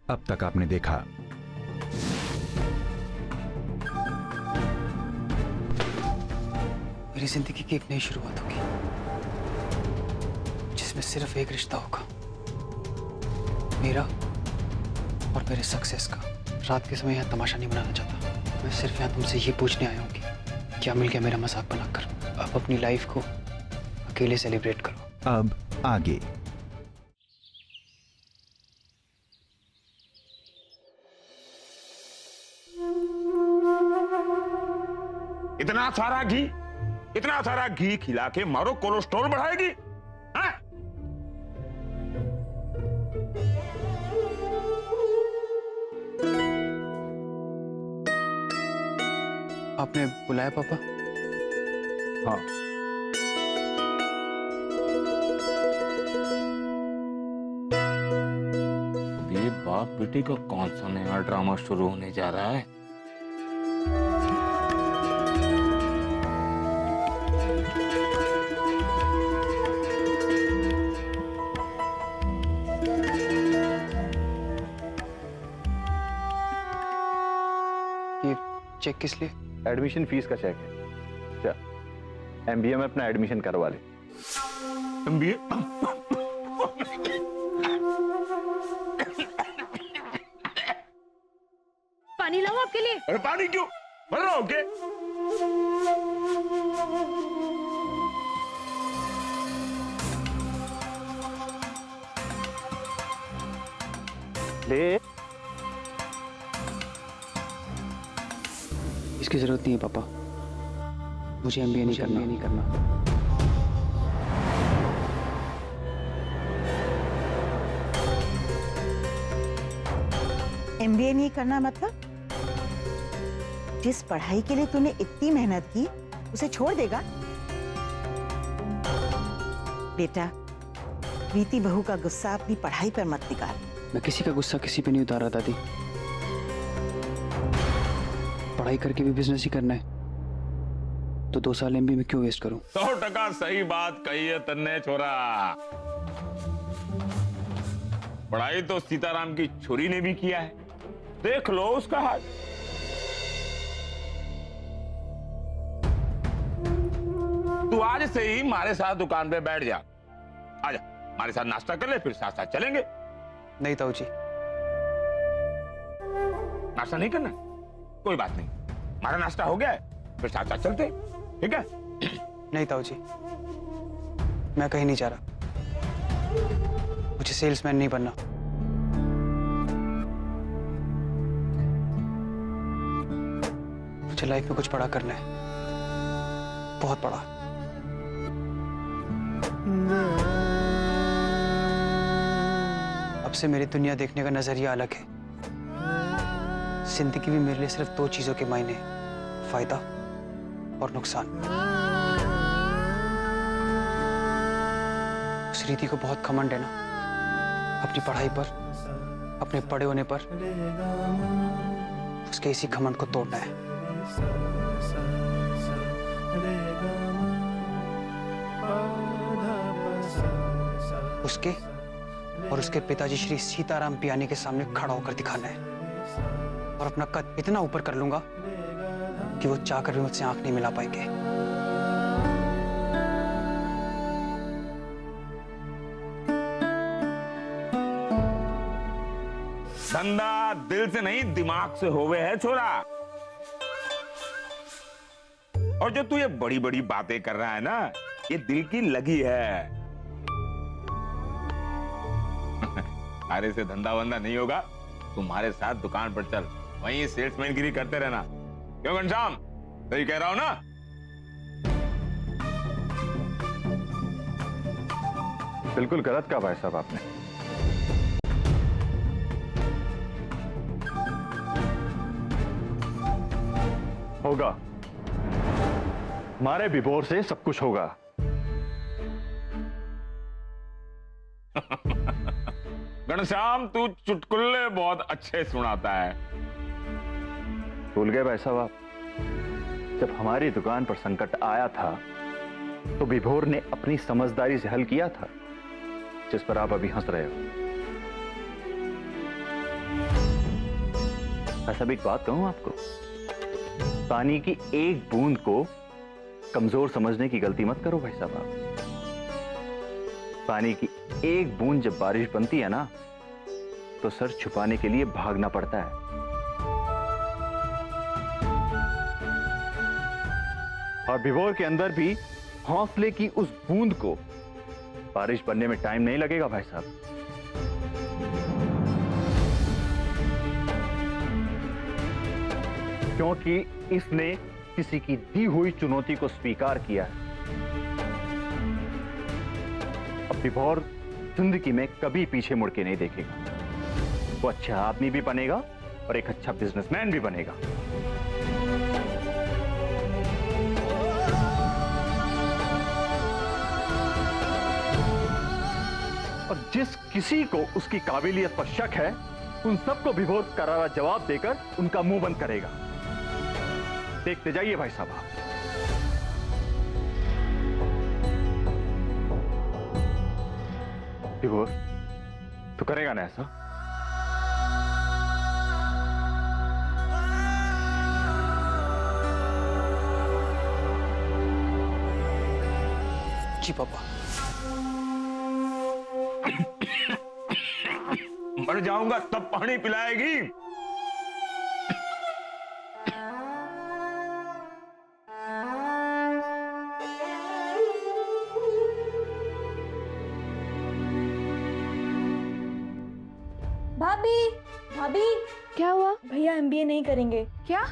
अब तक आपने देखा। मेरी जिंदगी की एक नई शुरुआत होगी जिसमें सिर्फ एक रिश्ता होगा, मेरा और मेरे सक्सेस का। रात के समय यहाँ तमाशा नहीं बनाना चाहता, मैं सिर्फ यहाँ तुमसे ये पूछने आया हूँ कि क्या मिल गया मेरा मजाक बनाकर। अब अपनी लाइफ को अकेले सेलिब्रेट करो। अब आगे। इतना सारा घी खिला के मारो कोलेस्ट्रॉल बढ़ाएगी? हाँ? आपने बुलाया पापा? हाँ। ये बाप बेटी का कौन सा नया ड्रामा शुरू होने जा रहा है? ये चेक किस लिए? एडमिशन फीस का चेक है। क्या एमबीए में अपना एडमिशन करवा ले। एमबीए? पानी लाऊं आपके लिए? अरे पानी क्यों? मर रहा हो क्या? ले। इसकी जरूरत नहीं है पापा, मुझे एमबीए नहीं करना। एमबीए नहीं करना मतलब? जिस पढ़ाई के लिए तूने इतनी मेहनत की उसे छोड़ देगा? बेटा, बीती बहू का गुस्सा अपनी पढ़ाई पर मत निकाल। मैं किसी का गुस्सा किसी पे नहीं उतारा दादी। पढ़ाई करके भी बिजनेस ही करना है तो 2 साल एमबीए में क्यों वेस्ट करूं? 100% सही बात कही है तन्ने छोरा। पढ़ाई तो सीताराम की छुरी ने भी किया है, देख लो उसका हाल। तू आज से ही हमारे साथ दुकान पे बैठ जा। आजा, हमारे साथ नाश्ता कर ले, फिर साथ साथ चलेंगे। नहीं ताऊ जी। नाश्ता नहीं करना? कोई बात नहीं, हमारा नाश्ता हो गया है, फिर साथ साथ चलते हैं, ठीक है? नहीं ताऊ जी, मैं कहीं नहीं जा रहा। मुझे सेल्समैन नहीं बनना। मुझे लाइफ में कुछ बड़ा करना है, बहुत बड़ा। अब से मेरी दुनिया देखने का नजरिया अलग है। जिंदगी भी मेरे लिए सिर्फ 2 चीजों के मायने हैं, फायदा और नुकसान। उस रीति को बहुत घमंड है ना अपनी पढ़ाई पर, अपने बड़े होने पर। उसके इसी घमंड को तोड़ना है। उसके और उसके पिताजी श्री सीताराम पियानी के सामने खड़ा होकर दिखाना है और अपना कद इतना ऊपर कर लूंगा कि वो चाहकर भी मुझसे आंख नहीं मिला पाएंगे। धंधा दिल से नहीं दिमाग से होवे है छोरा। और जो तू ये बड़ी बड़ी बातें कर रहा है ना, ये दिल की लगी है। अरे से धंधा वंदा नहीं होगा, तुम्हारे साथ दुकान पर चल, वहीं सेल्समैन गिरी करते रहना। क्यों घनश्याम, सही कह रहा हूं ना? बिल्कुल गलत कहा भाई साहब आपने। होगा, हमारे विभोर से सब कुछ होगा। घनश्याम, तू चुटकुल्ले बहुत अच्छे सुनाता है। भूल गए भाई साहब आप, जब हमारी दुकान पर संकट आया था तो विभोर ने अपनी समझदारी से हल किया था, जिस पर आप अभी हंस रहे हो। ऐसा भी एक बात कहूं आपको, पानी की एक बूंद को कमजोर समझने की गलती मत करो भाई साहब आप। पानी की एक बूंद जब बारिश बनती है ना, तो सर छुपाने के लिए भागना पड़ता है। और विभोर के अंदर भी हौसले की उस बूंद को बारिश बनने में टाइम नहीं लगेगा भाई साहब। क्योंकि इसने किसी की दी हुई चुनौती को स्वीकार किया है। अब विभोर जिंदगी में कभी पीछे मुड़ के नहीं देखेगा। वो अच्छा आदमी भी बनेगा और एक अच्छा बिजनेसमैन भी बनेगा। और जिस किसी को उसकी काबिलियत पर शक है, उन सबको विभोर करारा जवाब देकर उनका मुंह बंद करेगा। देखते जाइए भाई साहब आप। विभोर, तू करेगा ना ऐसा? जी पापा। मर जाऊंगा तब पानी पिलाएगी। भाभी भाभी क्या हुआ? भैया एमबीए नहीं करेंगे। क्या?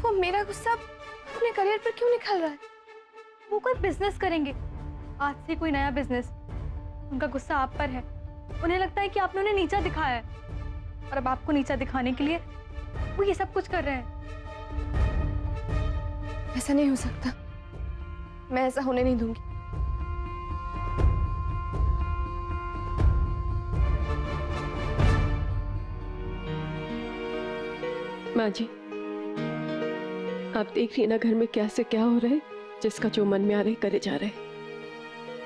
वो मेरा गुस्सा अपने करियर पर क्यों निकल रहा है? वो कोई बिजनेस करेंगे, आज से कोई नया बिजनेस। उनका गुस्सा आप पर है। उन्हें लगता है कि आपने उन्हें नीचा दिखाया है, और अब आपको नीचा दिखाने के लिए वो ये सब कुछ कर रहे हैं। ऐसा नहीं हो सकता, मैं ऐसा होने नहीं दूंगी। माँ जी, आप देख रही है ना घर में क्या से क्या हो रहा है। जिसका जो मन में आ रहा है करे जा रहा है।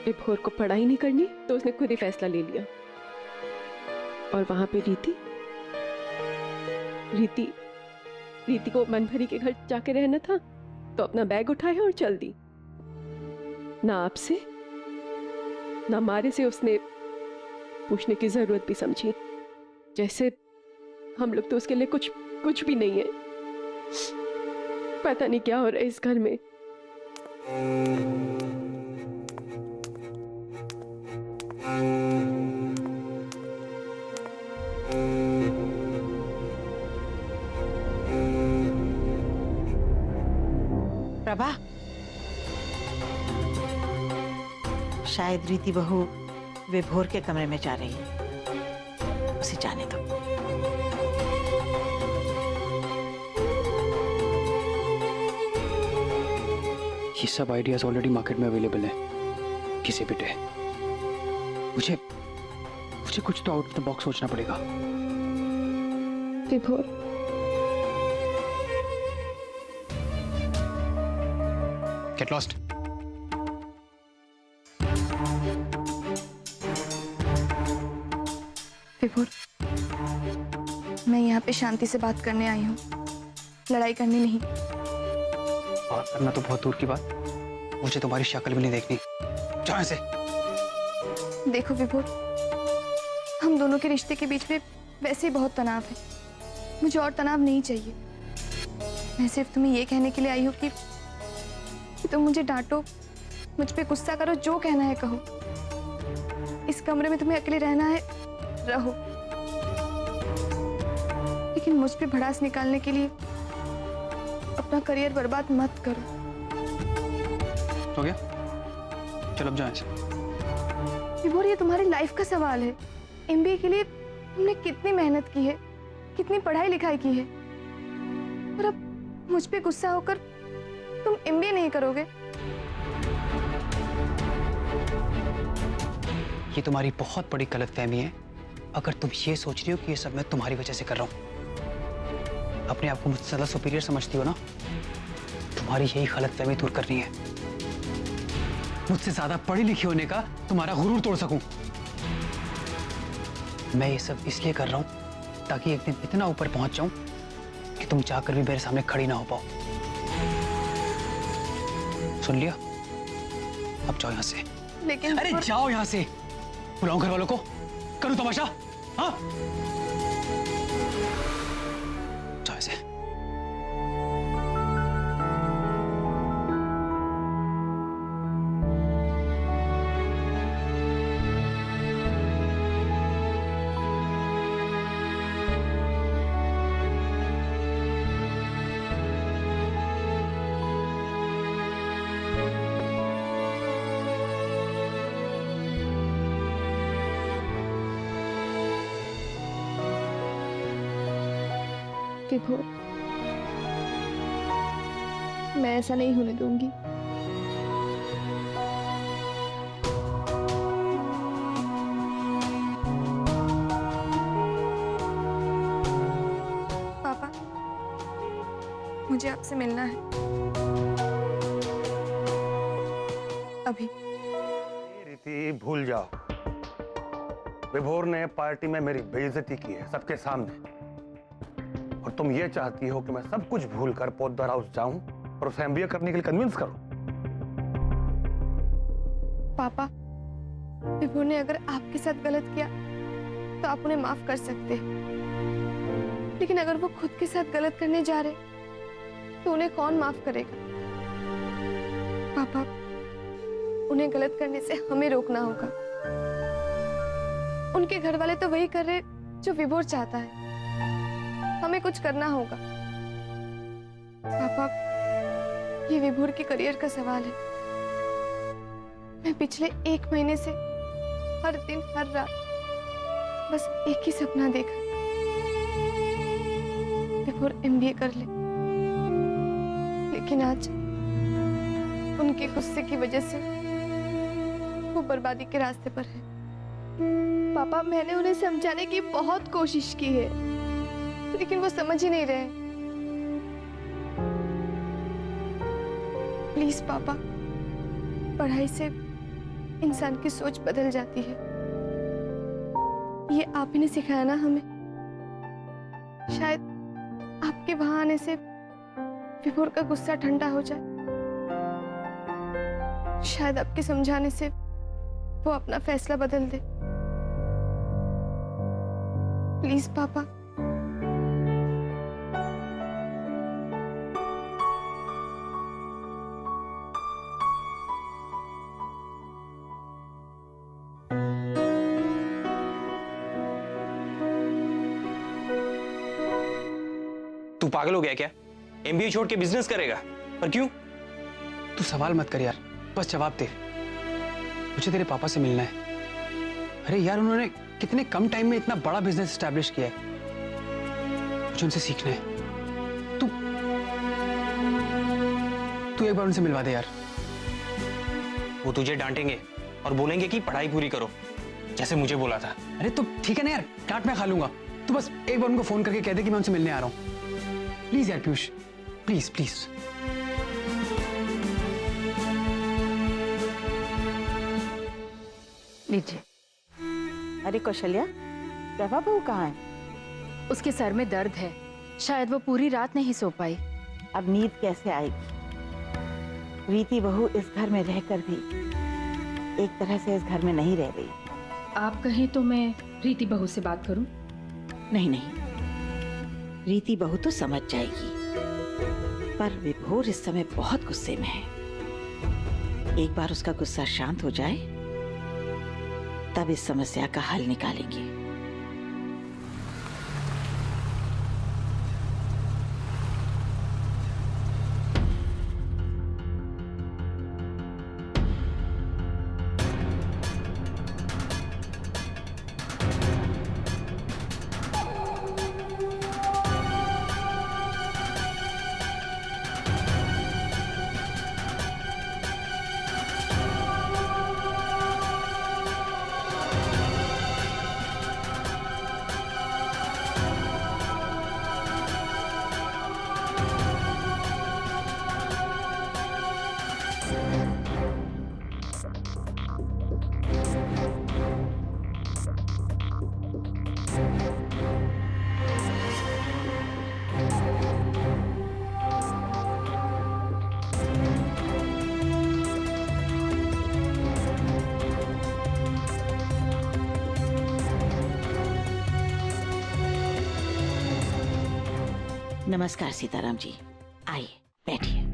विभोर को पढ़ाई नहीं करनी तो उसने खुद ही फैसला ले लिया। और वहां पे रीति को मन भरी के घर जाके रहना था, तो अपना बैग उठाया और चल दी। ना आपसे ना मारे से उसने पूछने की जरूरत भी समझी, जैसे हम लोग तो उसके लिए कुछ भी नहीं है। पता नहीं क्या हो रहा है इस घर में। प्रभा, शायद रीति बहू विभोर के कमरे में जा रही है, उसे जाने दो। ये सब आइडियाज ऑलरेडी मार्केट में अवेलेबल है। किसी भी डे मुझे कुछ तो आउट ऑफ द बॉक्स सोचना पड़ेगा। विभोर, गेट लॉस्ट। विभोर, मैं यहाँ पे शांति से बात करने आई हूँ, लड़ाई करनी नहीं। बात करना तो बहुत दूर की बात, मुझे तुम्हारी शक्ल भी नहीं देखनी। जाओ यहाँ से। देखो विभोर, हम दोनों के रिश्ते के बीच में वैसे ही बहुत तनाव है। मुझे और तनाव नहीं चाहिए। मैं सिर्फ तुम्हें ये कहने के लिए आई हूँ कि तुम मुझे डांटो, मुझ पे गुस्सा करो, जो कहना है कहो। इस कमरे में तुम्हें अकेले रहना है, रहो, लेकिन मुझ पे भड़ास निकालने के लिए अपना करियर बर्बाद मत करो। हो गया? चलो अब जाओ यहाँ से। विभोर, ये तुम्हारी लाइफ का सवाल है। एमबीए के लिए तुमने कितनी मेहनत की है, कितनी पढ़ाई लिखाई की है, और अब मुझ पे गुस्सा होकर तुम एमबीए नहीं करोगे। ये तुम्हारी बहुत बड़ी गलतफहमी है अगर तुम ये सोच रही हो कि ये सब मैं तुम्हारी वजह से कर रहा हूं। अपने आप को मुझसे ज्यादा सुपीरियर समझती हो ना? तुम्हारी यही गलतफहमी दूर करनी है। मुझसे ज्यादा पढ़ी लिखी होने का तुम्हारा गुरूर तोड़ सकूं। मैं ये सब इसलिए कर रहा हूं ताकि एक दिन इतना ऊपर पहुंच जाऊं कि तुम चाहकर भी मेरे सामने खड़ी ना हो पाओ। सुन लिया? अब जाओ यहाँ से। लेकिन अरे जाओ यहाँ से। बुलाओ घर वालों को, करूं तमाशा? हाँ, जाओ ऐसे। विभोर, मैं ऐसा नहीं होने दूंगी। पापा, मुझे आपसे मिलना है अभी। रीति, भूल जाओ। विभोर ने पार्टी में मेरी बेइज्जती की है सबके सामने, और तुम ये चाहती हो कि मैं सब कुछ भूलकर पोद्दार हाउस जाऊं और उसे एमबीए करने के लिए कन्विंस करूं? पापा, विभोर ने अगर आपके साथ गलत किया तो आप उन्हें माफ कर सकते हैं, लेकिन अगर वो खुद के साथ गलत करने जा रहे तो उन्हें कौन माफ करेगा? पापा, उन्हें गलत करने से हमें रोकना होगा। उनके घर वाले तो वही कर रहे जो विभोर चाहता है, हमें कुछ करना होगा। पापा, ये विभोर के करियर का सवाल है। मैं पिछले 1 महीने से हर दिन हर रात बस एक ही सपना देखा, विभोर एमबीए कर ले। लेकिन आज उनके गुस्से की वजह से वो बर्बादी के रास्ते पर है। पापा, मैंने उन्हें समझाने की बहुत कोशिश की है, लेकिन वो समझ ही नहीं रहे। प्लीज पापा, पढ़ाई से इंसान की सोच बदल जाती है। ये आप ही ने सिखाया ना हमें। शायद आपके वहां आने से विभोर का गुस्सा ठंडा हो जाए। शायद आपके समझाने से वो अपना फैसला बदल दे। प्लीज पापा। तू पागल हो गया क्या? एमबीए छोड़ के बिजनेस करेगा? पर क्यों? तू सवाल मत कर यार, बस जवाब दे। मुझे तेरे पापा से मिलना है। अरे यार, उन्होंने कितने कम टाइम में इतना बड़ा बिजनेस एस्टैब्लिश किया है। मुझे उनसे सीखना है। तू एक बार उनसे मिलवा दे यार। वो तुझे डांटेंगे और बोलेंगे कि पढ़ाई पूरी करो, जैसे मुझे बोला था। अरे तो ठीक है ना यार, डांट मैं खा लूंगा। तू बस एक बार उनको फोन करके कह दे कि मैं उनसे मिलने आ रहा हूँ। प्लीज यार पीयूष, प्लीज प्लीज। लीजिए। अरे कौशल्या, प्रभा बहू कहाँ है? उसके सर में दर्द है, शायद वो पूरी रात नहीं सो पाई। अब नींद कैसे आएगी? रीति बहू इस घर में रहकर भी एक तरह से इस घर में नहीं रह रही। आप कहें तो मैं रीति बहू से बात करूं? नहीं नहीं, रीति बहू तो समझ जाएगी, पर विभोर इस समय बहुत गुस्से में है। एक बार उसका गुस्सा शांत हो जाए तब इस समस्या का हल निकालेंगे। नमस्कार सीताराम जी, आइए बैठिए।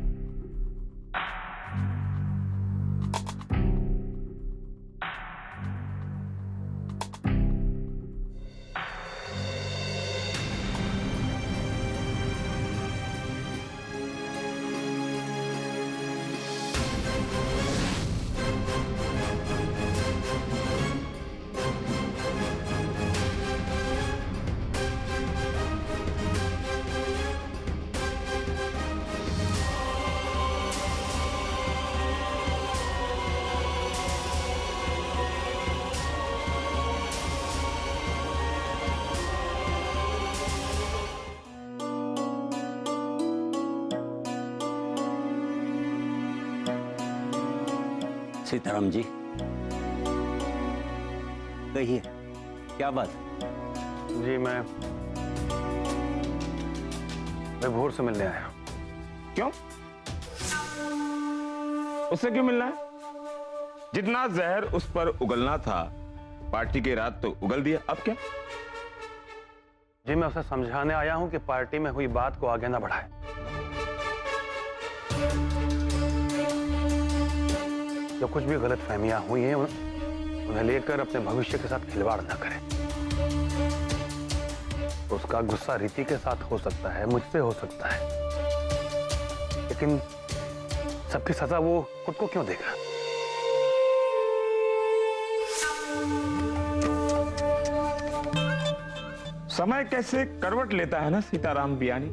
सीताराम जी, कहिए क्या बात? जी मैं विभोर से मिलने आया। क्यों? उससे क्यों मिलना है? जितना जहर उस पर उगलना था पार्टी की रात तो उगल दिया, अब क्या? जी मैं उसे समझाने आया हूं कि पार्टी में हुई बात को आगे ना बढ़ाए। जो कुछ भी गलत फहमियां हुई हैं उन्हें लेकर अपने भविष्य के साथ खिलवाड़ न करें। उसका गुस्सा रीति के साथ हो सकता है, मुझसे हो सकता है, लेकिन सबकी सजा वो खुद को क्यों देगा? समय कैसे करवट लेता है ना सीताराम बियानी।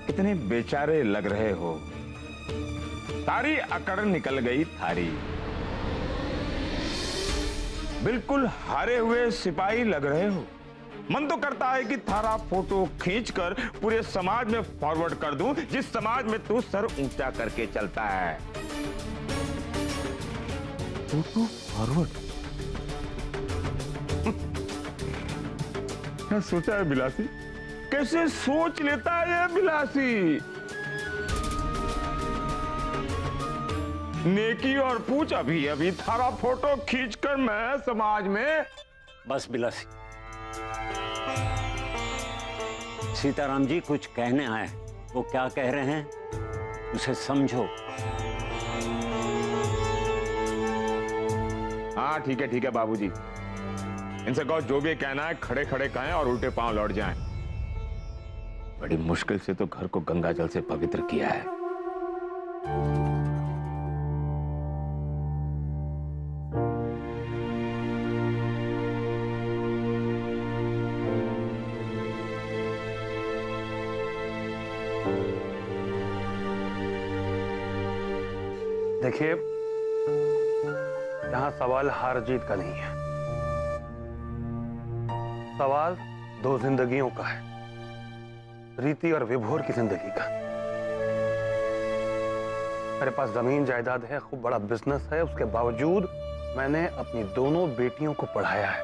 कितने बेचारे लग रहे हो, सारी अकड़ निकल गई थारी। बिल्कुल हारे हुए सिपाही लग रहे हो। मन तो करता है कि थारा फोटो खींचकर पूरे समाज में फॉरवर्ड कर दूं, जिस समाज में तू सर ऊंचा करके चलता है। Photo forward? क्या सोचा है बिलासी? कैसे सोच लेता है ये बिलासी? नेकी और पूछ अभी अभी थारा फोटो खींचकर मैं समाज में। बस बिलासी, सीताराम जी कुछ कहने आए, वो क्या कह रहे हैं उसे समझो। हाँ ठीक है बाबूजी, इनसे कहो जो भी कहना है खड़े खड़े कहें और उल्टे पांव लौट जाएं। बड़ी मुश्किल से तो घर को गंगा जल से पवित्र किया है। देखिए, यहां सवाल हार जीत का नहीं है, सवाल दो जिंदगियों का है, रीति और विभोर की जिंदगी का। मेरे पास जमीन जायदाद है, खूब बड़ा बिजनेस है, उसके बावजूद मैंने अपनी दोनों बेटियों को पढ़ाया है।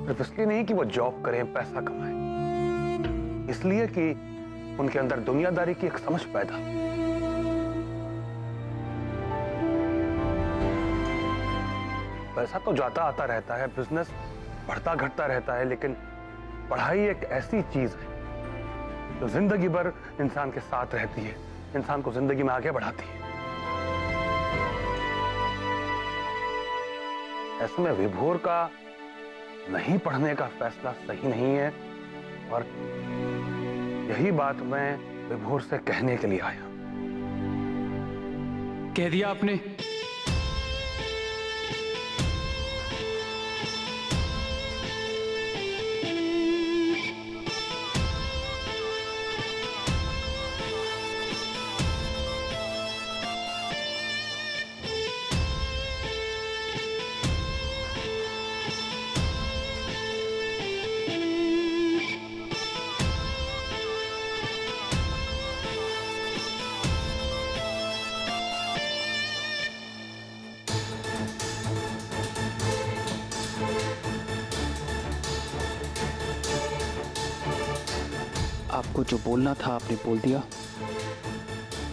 सिर्फ इसलिए नहीं कि वो जॉब करें, पैसा कमाएं, इसलिए कि उनके अंदर दुनियादारी की एक समझ पैदा। पैसा तो जाता आता रहता है, बिजनेस बढ़ता घटता रहता है, लेकिन पढ़ाई एक ऐसी चीज है जो जिंदगी भर इंसान के साथ रहती है, इंसान को जिंदगी में आगे बढ़ाती है। ऐसे में विभोर का नहीं पढ़ने का फैसला सही नहीं है, और यही बात मैं विभोर से कहने के लिए आया। कह दिया आपने? आपको जो बोलना था आपने बोल दिया,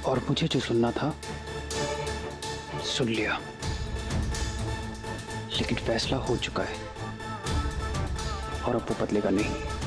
और मुझे जो सुनना था सुन लिया, लेकिन फैसला हो चुका है। और अब वो बदलेगा नहीं।